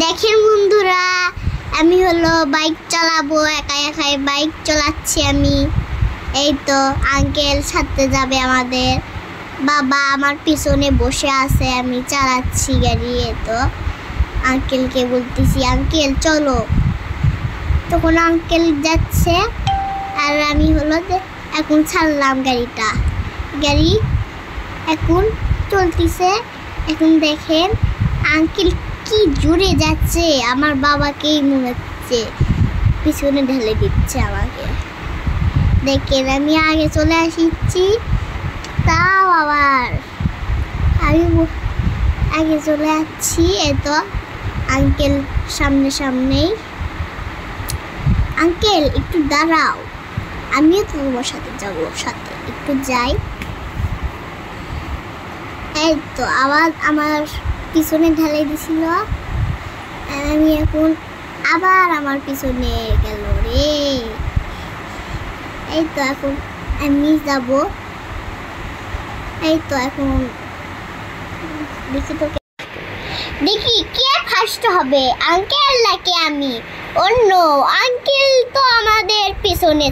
দেখেন বন্ধুরা, আমি হলো বাইক চালাবো, একা একাই বাইক চালাচ্ছি আমি। এই তো আঙ্কেল সাথে যাবে আমাদের। বাবা আমার পিছনে বসে আছে, আমি চালাচ্ছি গাড়ি। এই তো আঙ্কেলকে বলতেছি, আঙ্কেল চলো। তখন আঙ্কেল যাচ্ছে আর আমি হলো এখন ছাড়লাম গাড়িটা। গাড়ি এখন চলতেছে। এখন দেখেন আঙ্কেল কি জোরে যাচ্ছে, আমার বাবাকেই মনে হচ্ছে পিছনে ঢেলে দিচ্ছে আমাকে। দেখেন আমি আগে চলে আসছি, তাও আবার আমি আগে চলে আসছি। এত আঙ্কেল সামনেই। আঙ্কেল একটু দাঁড়াও, আমিও তো তোমার সাথে যাবো, সাথে একটু যাই। এই তো আবার আমার পিছনে ঢালে দিছিল, আমি এখন আবার আমার পিছনে গেল রে। এই তো এখন আমি যাব। এই তো এখন দেখি কে ফার্স্ট হবে, আঙ্কেল নাকি আমি? অন্য আঙ্কেল তো আমাদের পিছনে